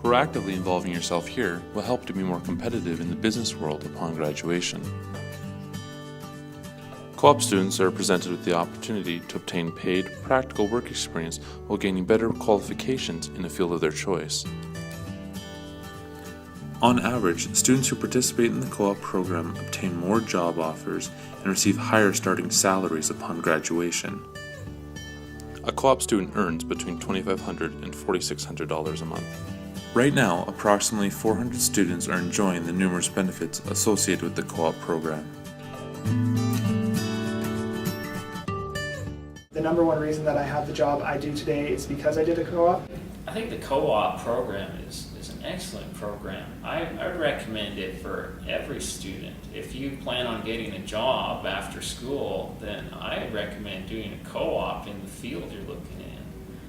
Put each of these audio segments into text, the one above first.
Proactively involving yourself here will help to be more competitive in the business world upon graduation. Co-op students are presented with the opportunity to obtain paid, practical work experience while gaining better qualifications in a field of their choice. On average, students who participate in the co-op program obtain more job offers and receive higher starting salaries upon graduation. A co-op student earns between $2,500 and $4,600 a month. Right now, approximately 400 students are enjoying the numerous benefits associated with the co-op program. The number one reason that I have the job I do today is because I did a co-op. I think the co-op program is an excellent program. I would recommend it for every student. If you plan on getting a job after school, then I recommend doing a co-op in the field you're looking in.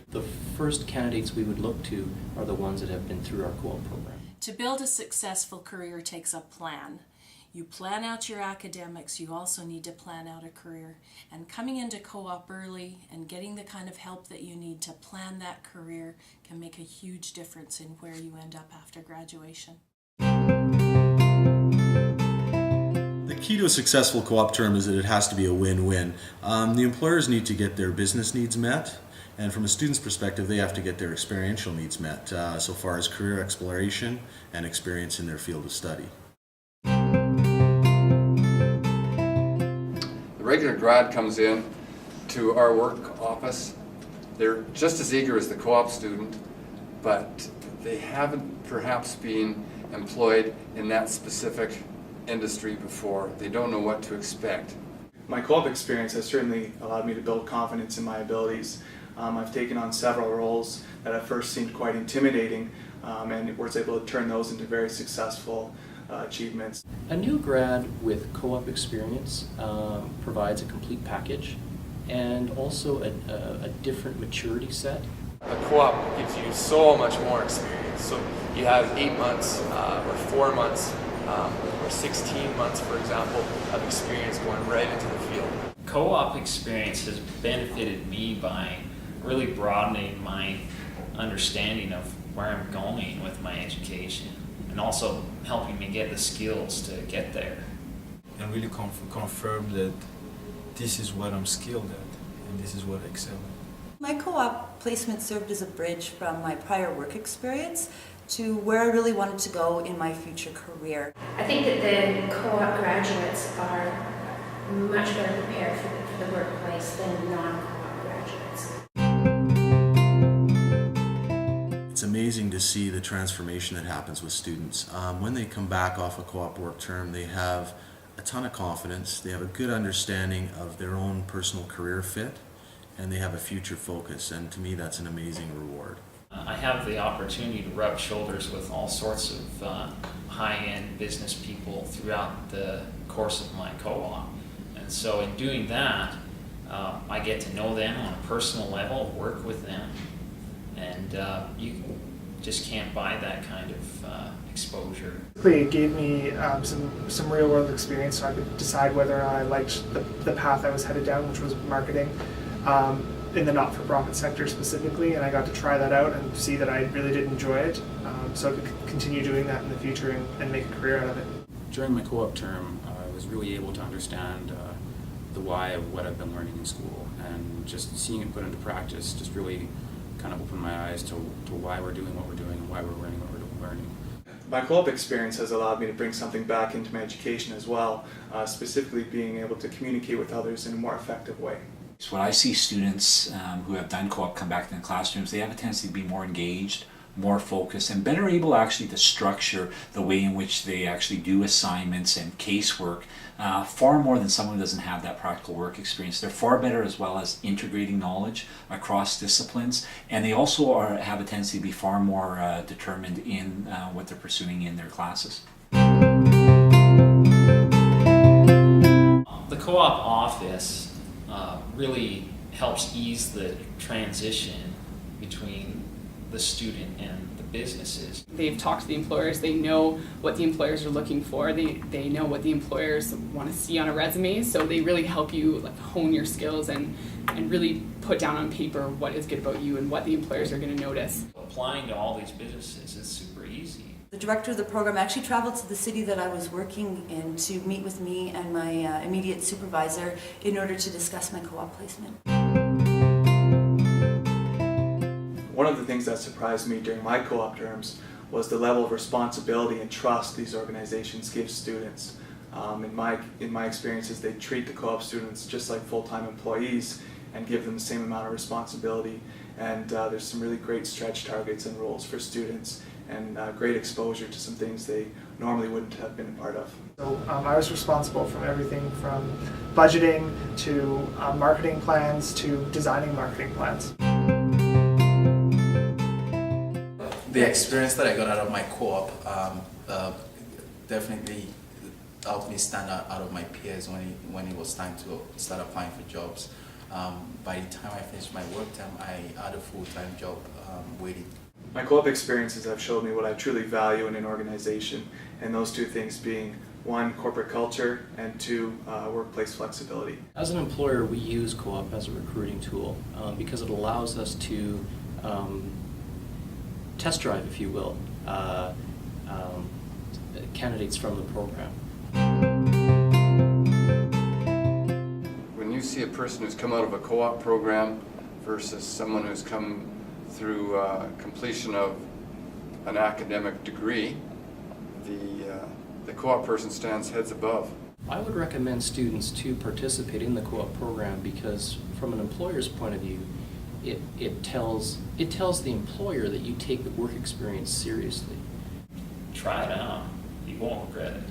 The first candidates we would look to are the ones that have been through our co-op program. To build a successful career takes a plan. You plan out your academics, you also need to plan out a career. And coming into co-op early and getting the kind of help that you need to plan that career can make a huge difference in where you end up after graduation. The key to a successful co-op term is that it has to be a win-win. The employers need to get their business needs met, and from a student's perspective, they have to get their experiential needs met, so far as career exploration and experience in their field of study. The regular grad comes in to our work office. They're just as eager as the co-op student, but they haven't perhaps been employed in that specific industry before. They don't know what to expect. My co-op experience has certainly allowed me to build confidence in my abilities. I've taken on several roles that at first seemed quite intimidating, and was able to turn those into very successful achievements. A new grad with co-op experience provides a complete package and also a different maturity set. A co-op gives you so much more experience. So you have 8 months or 4 months or 16 months, for example, of experience going right into the field. Co-op experience has benefited me by really broadening my understanding of where I'm going with my education, and also helping me get the skills to get there. And really confirm that this is what I'm skilled at and this is what I excel at. My co-op placement served as a bridge from my prior work experience to where I really wanted to go in my future career. I think that the co-op graduates are much better prepared for the workplace than non-co-op graduates. It's amazing to see the transformation that happens with students. When they come back off a co-op work term, they have a ton of confidence, they have a good understanding of their own personal career fit, and they have a future focus, and to me that's an amazing reward. I have the opportunity to rub shoulders with all sorts of high-end business people throughout the course of my co-op. And so in doing that, I get to know them on a personal level, work with them, and you just can't buy that kind of exposure. It gave me some real world experience, so I could decide whether or not I liked the path I was headed down, which was marketing, in the not-for-profit sector specifically, and I got to try that out and see that I really did enjoy it, so I could continue doing that in the future and make a career out of it. During my co-op term, I was really able to understand the why of what I've been learning in school, and just seeing it put into practice just really kind of opened my eyes to why we're doing what we're doing and why we're learning what we're learning. My co-op experience has allowed me to bring something back into my education as well, specifically being able to communicate with others in a more effective way. So when I see students who have done co-op come back to the classrooms, they have a tendency to be more engaged, more focused, and better able actually to structure the way in which they actually do assignments and casework, far more than someone who doesn't have that practical work experience. They're far better as well as integrating knowledge across disciplines, and they also have a tendency to be far more determined in what they're pursuing in their classes. The co-op office really helps ease the transition between the student and the businesses. They've talked to the employers, they know what the employers are looking for, they know what the employers want to see on a resume, so they really help you like hone your skills and really put down on paper what is good about you and what the employers are going to notice. Applying to all these businesses is super easy. The director of the program actually traveled to the city that I was working in to meet with me and my immediate supervisor in order to discuss my co-op placement. One of the things that surprised me during my co-op terms was the level of responsibility and trust these organizations give students. In my experiences, they treat the co-op students just like full-time employees and give them the same amount of responsibility. And there's some really great stretch targets and roles for students, and great exposure to some things they normally wouldn't have been a part of. So I was responsible from everything from budgeting to marketing plans to designing marketing plans. The experience that I got out of my co-op definitely helped me stand out of my peers when it was time to start applying for jobs. By the time I finished my work term, I had a full-time job waiting. My co-op experiences have showed me what I truly value in an organization, and those two things being one, corporate culture, and two, workplace flexibility. As an employer, we use co-op as a recruiting tool because it allows us to test drive, if you will, candidates from the program. When you see a person who's come out of a co-op program versus someone who's come through completion of an academic degree, the co-op person stands heads above. I would recommend students to participate in the co-op program because from an employer's point of view, it tells the employer that you take the work experience seriously. Try it out. You won't regret it.